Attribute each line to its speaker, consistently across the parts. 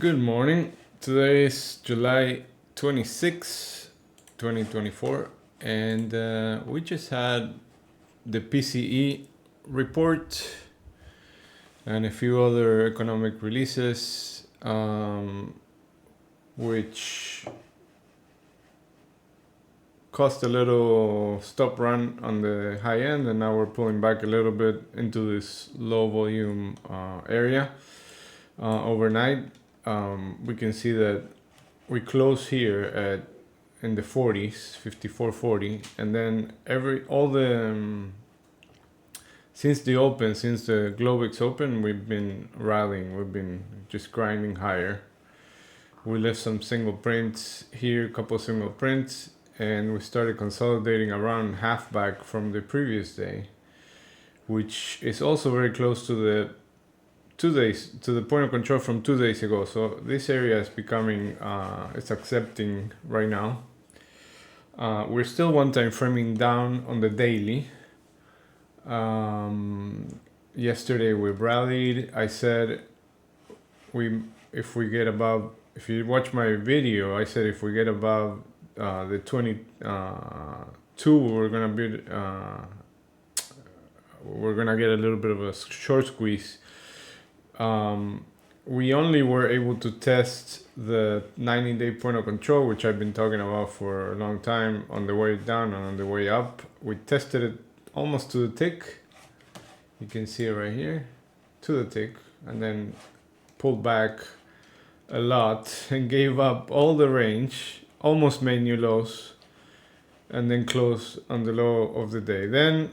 Speaker 1: Good morning. Today is July 26, 2024, and we just had the PCE report and a few other economic releases, which caused a little stop run on the high end, and now we're pulling back a little bit into this low volume area overnight. We can see that we close here at in the 40s, 54.40, and then since the Globex open, we've been rallying. We've been just grinding higher. We left some single prints here, a couple of single prints, and we started consolidating around half back from the previous day, which is also very close to the point of control from 2 days ago. So this area is becoming it's accepting right now. We're still one time framing down on the daily. Yesterday we rallied. I said if you watch my video, I said if we get above the 22, we're gonna get a little bit of a short squeeze. We only were able to test the 90-day point of control, which I've been talking about for a long time, on the way down and on the way up. We tested it almost to the tick. You can see it right here, to the tick, and then pulled back a lot and gave up all the range, almost made new lows, and then closed on the low of the day. Then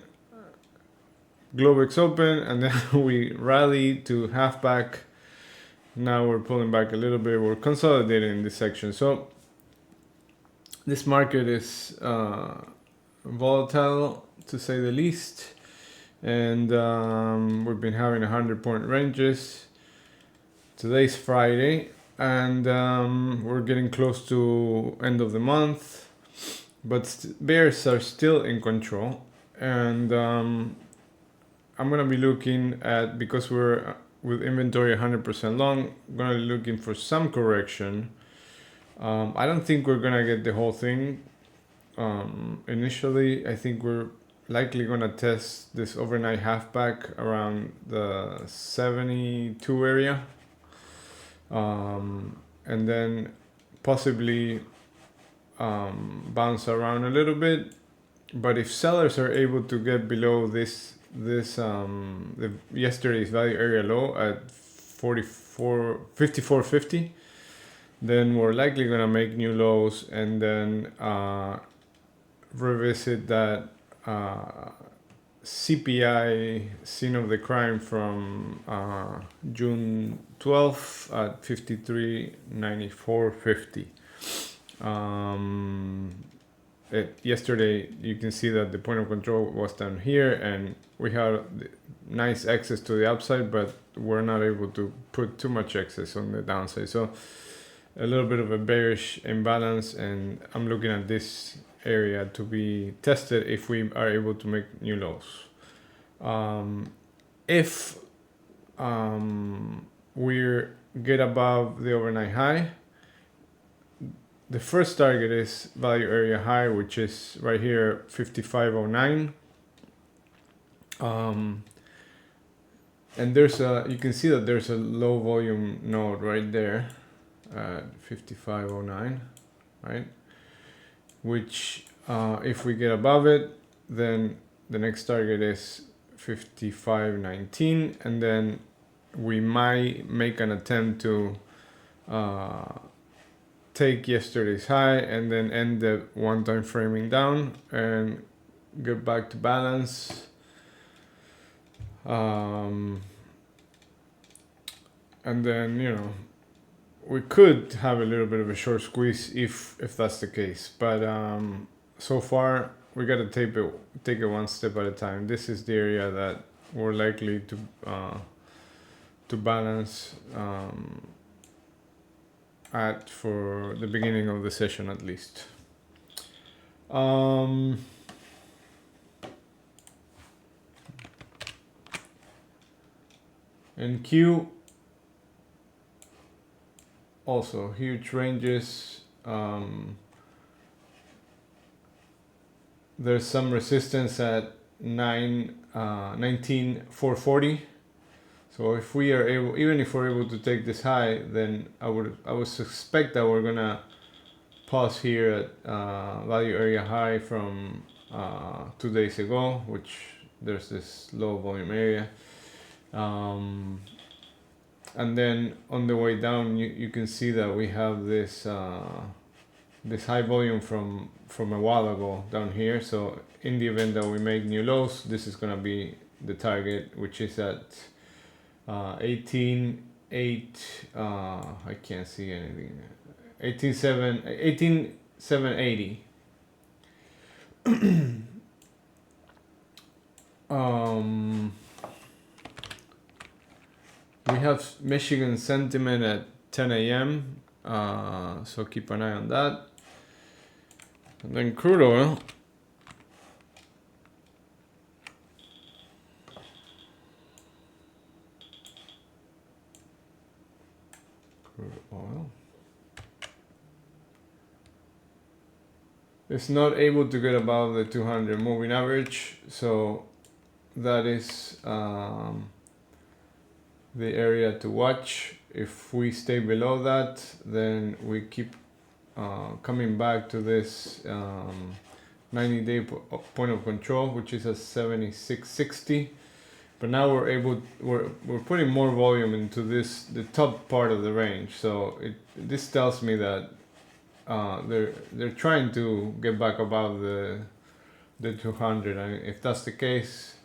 Speaker 1: Globex open, and then we rallied to half back. Now we're pulling back a little bit. We're consolidating in this section. So this market is volatile, to say the least, and we've been having 100-point ranges. Today's Friday, and we're getting close to end of the month, but bears are still in control, and I'm gonna be looking at, because we're with inventory 100% long, I'm gonna be looking for some correction. I don't think we're gonna get the whole thing. Initially, I think we're likely gonna test this overnight halfback around the 72 area, and then possibly bounce around a little bit. But if sellers are able to get below yesterday's value area low at 54.50, then we're likely gonna make new lows and then revisit that CPI scene of the crime from June 12th at 53.94.50. Yesterday you can see that the point of control was down here, and we had nice excess to the upside, but we're not able to put too much excess on the downside. So a little bit of a bearish imbalance, and I'm looking at this area to be tested if we are able to make new lows. If we get above the overnight high, the first target is value area high, which is right here, 55.09. And you can see that there's a low volume node right there at 55.09, right? Which, if we get above it, then the next target is 55.19, and then we might make an attempt to take yesterday's high and then end the one-time framing down and get back to balance. And then, we could have a little bit of a short squeeze if that's the case. But so far, we got to take it one step at a time. This is the area that we're likely to balance at for the beginning of the session, at least. In Q, also huge ranges. There's some resistance at 19,440. So if we are able, even if we're able to take this high, then I would suspect that we're gonna pause here at value area high from 2 days ago, which there's this low volume area. And then on the way down, you can see that we have this this high volume from a while ago down here. So in the event that we make new lows, this is gonna be the target, which is at 18.8. I can't see anything. 18.780. We have Michigan sentiment at 10 a.m. So keep an eye on that. And then crude oil. It's not able to get above the 200 moving average, so that is the area to watch. If we stay below that, then we keep coming back to this 90-day point of control, which is at 76.60. But now we're putting more volume into the top part of the range. So this tells me that they're trying to get back above the 200. And if that's the case,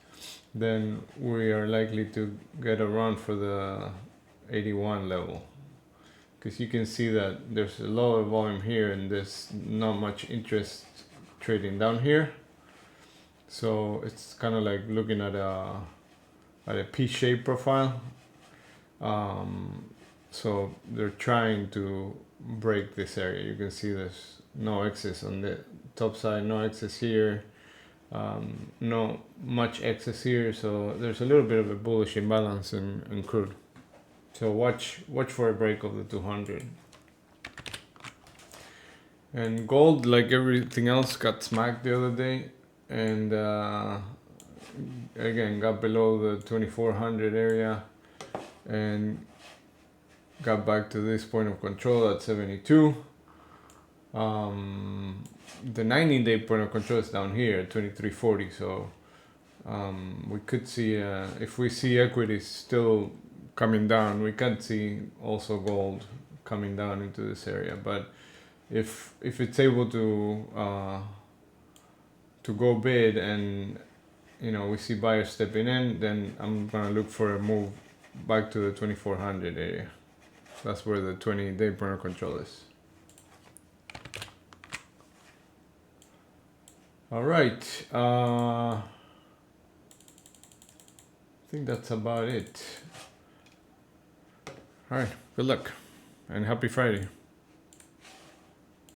Speaker 1: then we are likely to get a run for the 81 level, because you can see that there's a lower volume here and there's not much interest trading down here. So it's kind of like looking at a P-shaped profile. So they're trying to break this area. You can see there's no excess on the top side, no excess here, no much excess here. So there's a little bit of a bullish imbalance in crude. So watch for a break of the 200. And gold, like everything else, got smacked the other day, and again got below the 2400 area and got back to this point of control at 72. The 90-day point of control is down here at 2340. So we could see, if we see equities still coming down, we can see also gold coming down into this area. But if it's able to go bid, and we see buyers stepping in, then I'm gonna look for a move back to the 2400 area. That's where the 20-day point of control is. All right. I think that's about it. All right. Good luck and happy Friday.